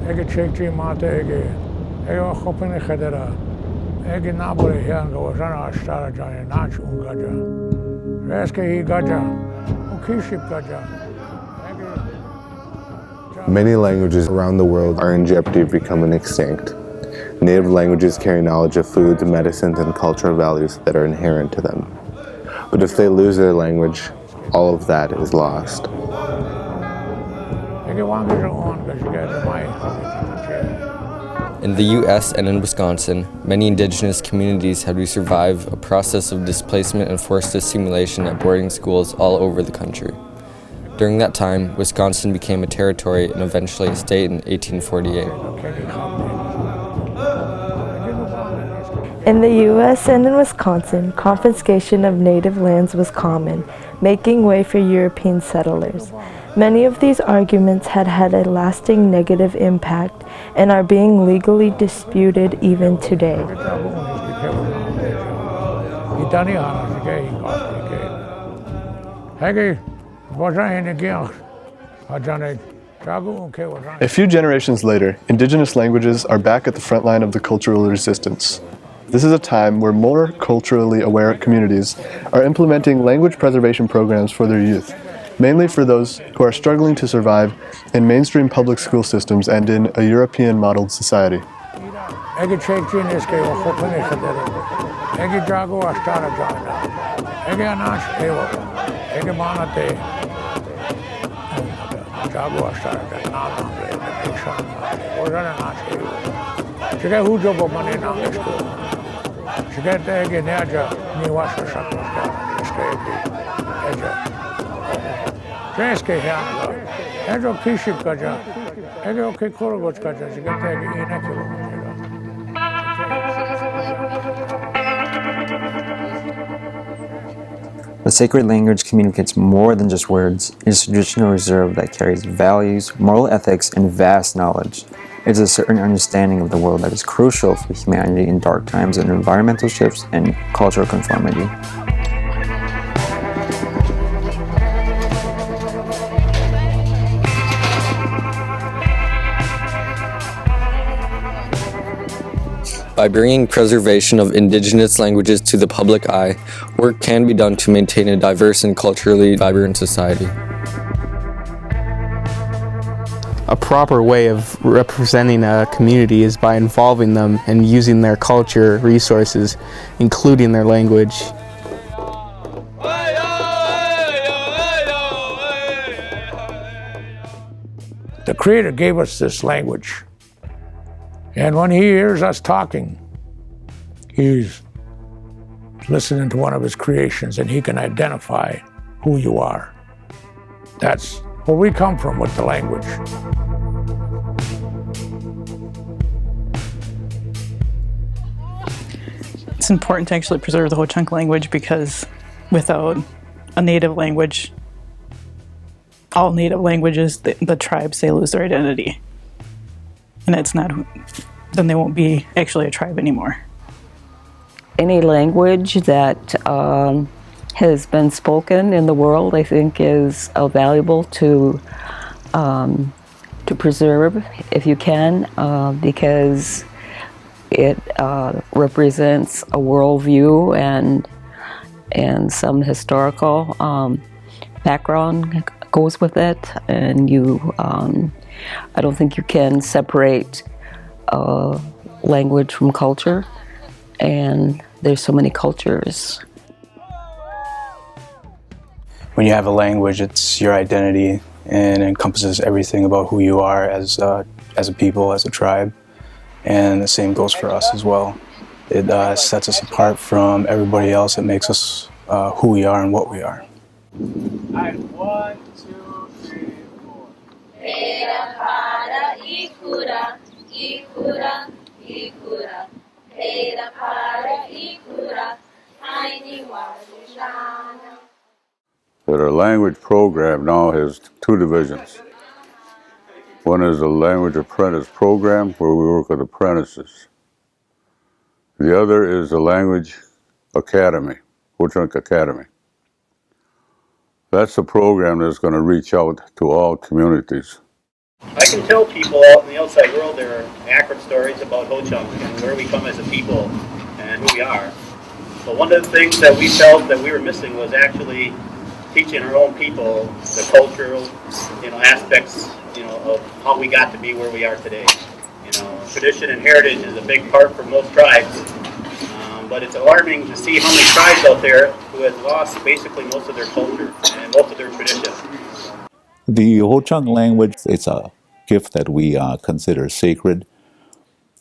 Ege çekçi mate ege khopene khadara ege nabore hianga wazana ashtara jane nach ungaja reske hi gaja ukiship gaja. Many languages around the world are in jeopardy of becoming extinct. Native languages carry knowledge of foods, medicines, and cultural values that are inherent to them. But if they lose their language, all of that is lost. In the U.S. and in Wisconsin, many Indigenous communities had to survive a process of displacement and forced assimilation at boarding schools all over the country. During that time, Wisconsin became a territory and eventually a state in 1848. In the U.S. and in Wisconsin, confiscation of native lands was common, making way for European settlers. Many of these arguments had had a lasting negative impact and are being legally disputed even today. A few generations later, Indigenous languages are back at the front line of the cultural resistance. This is a time where more culturally aware communities are implementing language preservation programs for their youth, mainly for those who are struggling to survive in mainstream public school systems and in a European-modeled society. The sacred language communicates more than just words. It is a traditional reserve that carries values, moral ethics, and vast knowledge. It is a certain understanding of the world that is crucial for humanity in dark times of environmental shifts and cultural conformity. By bringing preservation of Indigenous languages to the public eye, work can be done to maintain a diverse and culturally vibrant society. A proper way of representing a community is by involving them and using their culture resources, including their language. The Creator gave us this language. And when he hears us talking, he's listening to one of his creations and he can identify who you are. That's where we come from with the language. It's important to actually preserve the HoChunk language because without a native language, all native languages, the tribes, they lose their identity. And it's not, then they won't be actually a tribe anymore. Any language that has been spoken in the world, I think, is valuable to preserve if you can, because it represents a worldview and some historical background goes with it, and you. I don't think you can separate language from culture, and there's so many cultures. When you have a language, it's your identity and encompasses everything about who you are as a people, as a tribe, and the same goes for us as well. It sets us apart from everybody else. It makes us who we are and what we are. And 1, 2, 3, 4. Pera para ikura, ikura, ikura. Pera para ikura, tiny washana. But our language program now has 2 divisions. One is a language apprentice program where we work with apprentices. The other is a language academy, HoChunk Academy. That's a program that's going to reach out to all communities. I can tell people out in the outside world there are accurate stories about HoChunk and where we come as a people and who we are. But one of the things that we felt that we were missing was actually teaching our own people the cultural, aspects, of how we got to be where we are today. Tradition and heritage is a big part for most tribes, but it's alarming to see how many tribes out there who have lost basically most of their culture and most of their tradition. The HoChunk language, it's a gift that we consider sacred.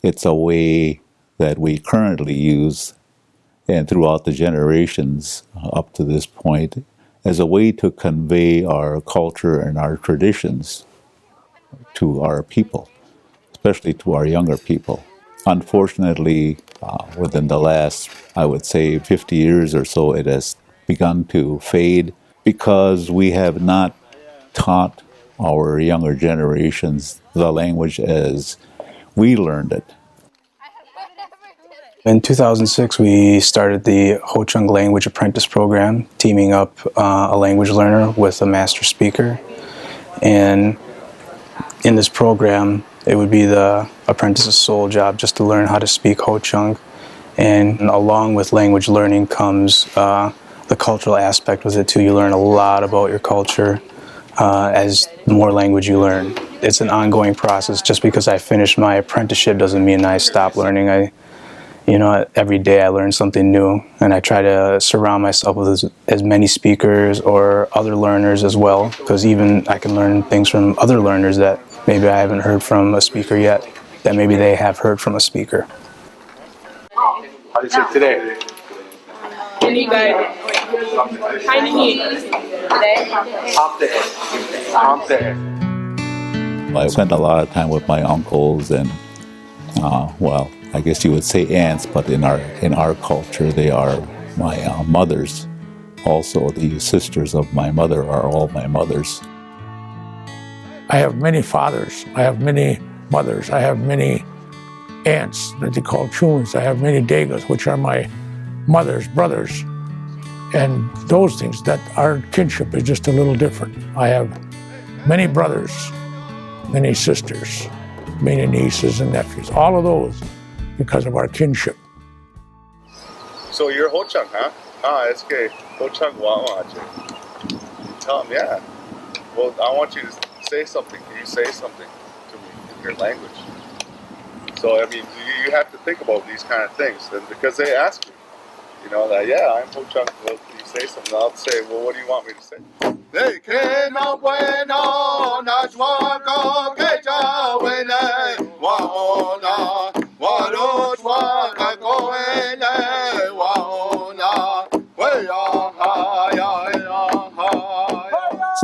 It's a way that we currently use and throughout the generations up to this point as a way to convey our culture and our traditions to our people, especially to our younger people. Unfortunately, within the last, I would say, 50 years or so, it has begun to fade because we have not taught our younger generations the language as we learned it. In 2006, we started the HoChunk Language Apprentice Program, teaming up a language learner with a master speaker. And in this program, it would be the apprentice's sole job just to learn how to speak HoChunk. And along with language learning comes the cultural aspect with it too. You learn a lot about your culture as the more language you learn. It's an ongoing process. Just because I finished my apprenticeship doesn't mean I stop learning. Every day I learn something new, and I try to surround myself with as many speakers or other learners as well, because even I can learn things from other learners that maybe I haven't heard from a speaker yet, that maybe they have heard from a speaker. How do you say today? I spent a lot of time with my uncles and, I guess you would say aunts, but in our culture, they are my mothers. Also, the sisters of my mother are all my mothers. I have many fathers. I have many mothers. I have many aunts that they call chuns. I have many dagas, which are my mother's brothers. And those things, that our kinship is just a little different. I have many brothers, many sisters, many nieces and nephews, all of those because of our kinship. So you're HoChunk, huh? It's okay. HoChunk Wawache. Tell him, yeah. Well, I want you to say something. Can you say something to me in your language? So, you have to think about these kind of things. And because they ask me, that, yeah, I'm HoChunk. Well, can you say something? I'll say, well, what do you want me to say?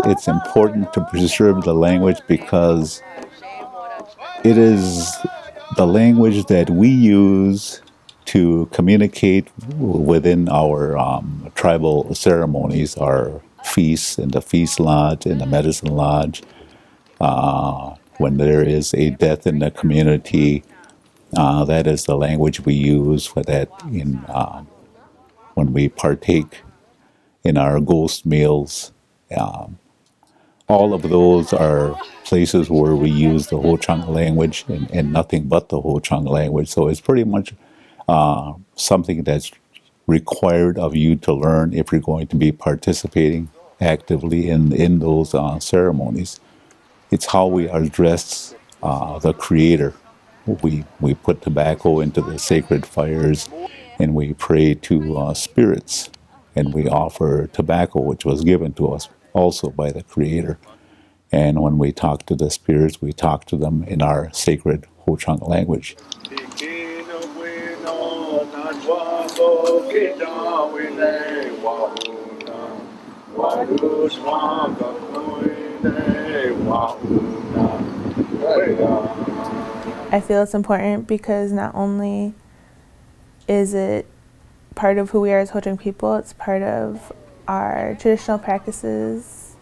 It's important to preserve the language because it is the language that we use to communicate within our tribal ceremonies, our feasts in the feast lodge, in the medicine lodge. When there is a death in the community, that is the language we use for that. When we partake in our ghost meals, all of those are places where we use the HoChunk language and nothing but the HoChunk language. So it's pretty much something that's required of you to learn if you're going to be participating actively in those ceremonies. It's how we address the Creator. We put tobacco into the sacred fires and we pray to spirits, and we offer tobacco, which was given to us also by the Creator. And when we talk to the spirits, we talk to them in our sacred HoChunk language. I feel it's important because not only is it part of who we are as HoChunk people, it's part of our traditional practices,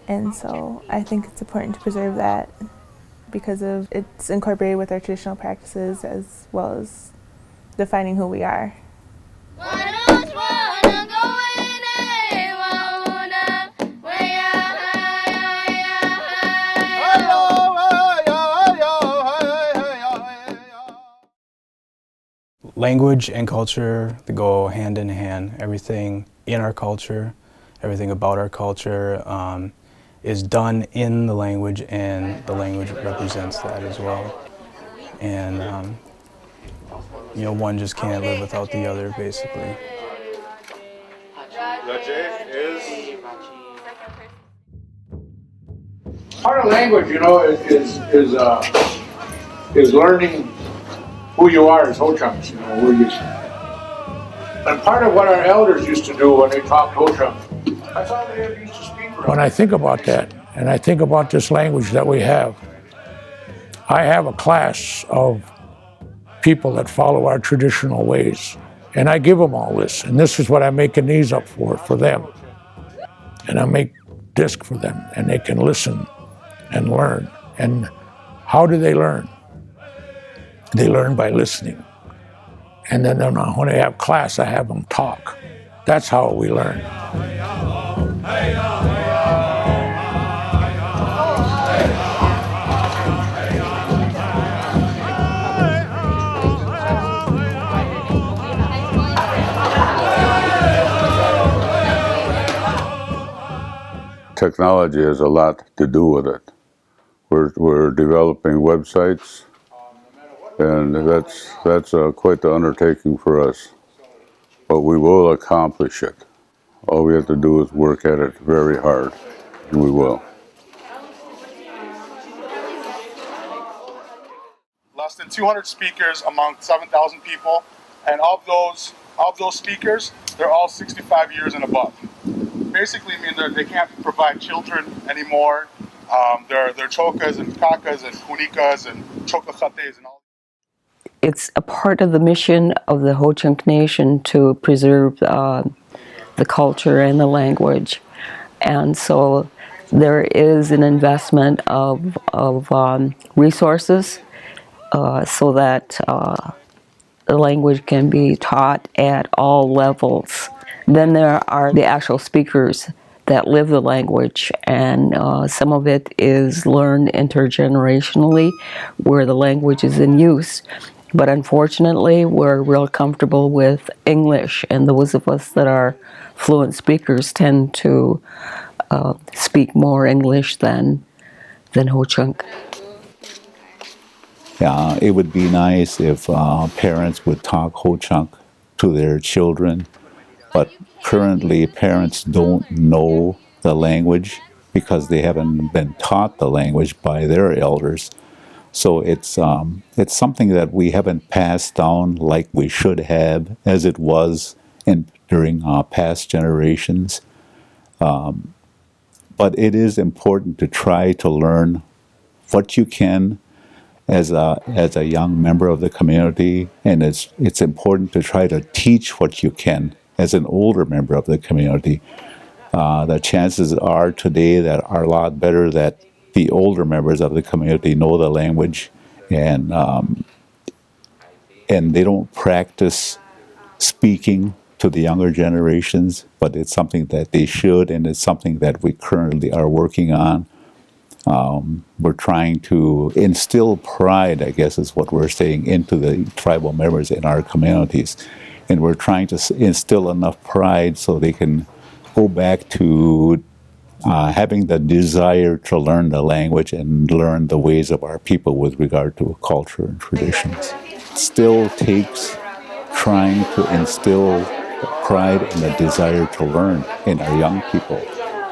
and so I think it's important to preserve that because of it's incorporated with our traditional practices as well as defining who we are. Hello. language and culture, they go hand in hand. Everything in our culture, everything about our culture is done in the language, and the language represents that as well. And you know, one just can't live without the other, basically. Part of language, you know, is learning who you are as HoChunks, you know, where you. And part of what our elders used to do when they talked HoChunk, that's all they ever used to speak around. When I think about that, and I think about this language that we have, I have a class of people that follow our traditional ways, and I give them all this, and this is what I'm making these up for them. And I make disc for them, and they can listen and learn. And how do they learn? They learn by listening. And then when they have class, I have them talk. That's how we learn. Technology has a lot to do with it. We're developing websites, and that's quite the undertaking for us. But we will accomplish it. All we have to do is work at it very hard, and we will. Less than 200 speakers among 7,000 people, and of those speakers, they're all 65 years and above. Basically mean that they can't provide children anymore. They're chokas and kakas and kunikas and chokachates and all. It's a part of the mission of the HoChunk Nation to preserve the culture and the language. And so there is an investment of resources so that the language can be taught at all levels. Then there are the actual speakers that live the language, and some of it is learned intergenerationally where the language is in use. But unfortunately, we're real comfortable with English, and those of us that are fluent speakers tend to speak more English than HoChunk. Yeah, it would be nice if parents would talk HoChunk to their children, but currently parents don't know the language because they haven't been taught the language by their elders. So it's something that we haven't passed down like we should have, as it was during past generations. But it is important to try to learn what you can as a young member of the community, and it's important to try to teach what you can as an older member of the community. The chances are today that are a lot better that the older members of the community know the language, and they don't practice speaking to the younger generations, but it's something that they should, and it's something that we currently are working on. We're trying to instill pride, I guess is what we're saying, into the tribal members in our communities. And we're trying to instill enough pride so they can go back to having the desire to learn the language and learn the ways of our people with regard to culture and traditions. It still takes trying to instill pride and a desire to learn in our young people.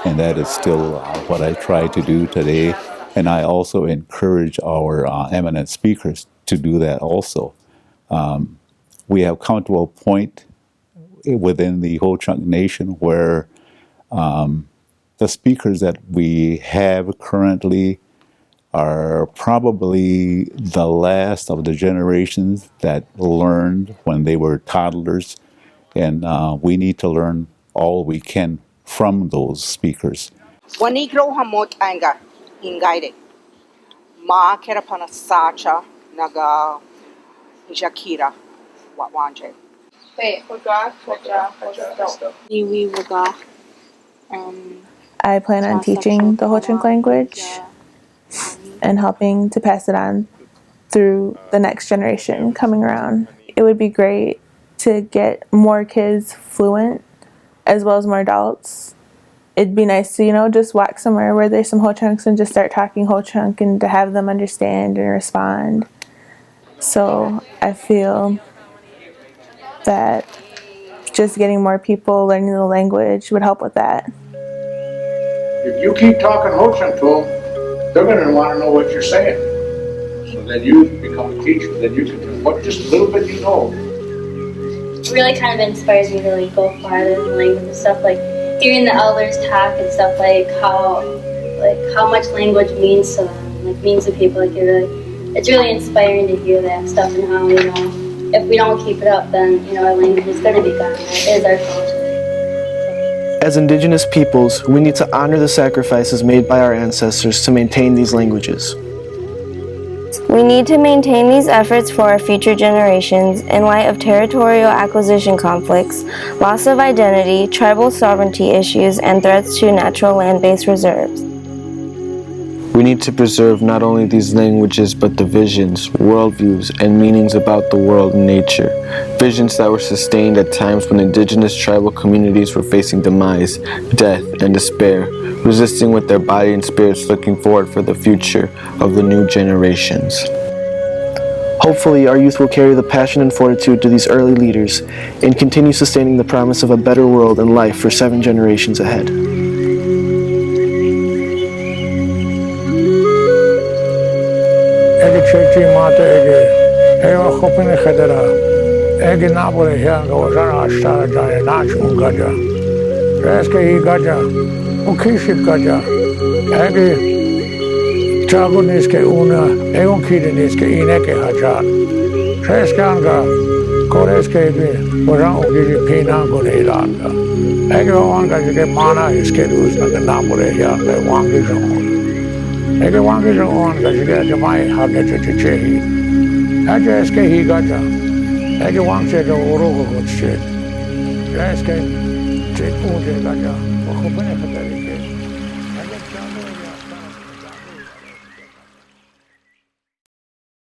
And that is still what I try to do today. And I also encourage our eminent speakers to do that also. We have come to a point within the HoChunk Nation where the speakers that we have currently are probably the last of the generations that learned when they were toddlers. And we need to learn all we can from those speakers. Wanigro hamot anga ingaide. Ma kerapana sacha naga jakira wanje. I plan on teaching the HoChunk language and helping to pass it on through the next generation coming around. it would be great to get more kids fluent as well as more adults. It'd be nice to, just walk somewhere where there's some HoChunks and just start talking HoChunk and to have them understand and respond. So I feel that just getting more people learning the language would help with that. If you keep talking HoChunk to them, they're going to want to know what you're saying. So then you become a teacher. Then you can what just a little bit you know. It really kind of inspires me to go farther in language and stuff, hearing the elders talk and stuff, how much language means to them, means to people. It's really inspiring to hear that stuff and how, if we don't keep it up, then, our language is going to be gone. It is our culture. As Indigenous peoples, we need to honor the sacrifices made by our ancestors to maintain these languages. We need to maintain these efforts for our future generations in light of territorial acquisition conflicts, loss of identity, tribal sovereignty issues, and threats to natural land-based reserves. We need to preserve not only these languages, but the visions, worldviews, and meanings about the world and nature. Visions that were sustained at times when Indigenous tribal communities were facing demise, death, and despair, resisting with their body and spirits, looking forward for the future of the new generations. Hopefully, our youth will carry the passion and fortitude to these early leaders and continue sustaining the promise of a better world and life for 7 generations ahead. Chagunis una, egon kidenis ke ineke hajar. Treskanga, koreske bi, waran ogiri pinango ne ilanga. Ege wanga jige mana iske luz na namure ya ke wangi jon. Ege wangi jon ga jige jamai hage chechehi. Aje eske hi gaja. Ege wangse ga orogo gotche. Eske che unje gaja. Khopene khatari ke.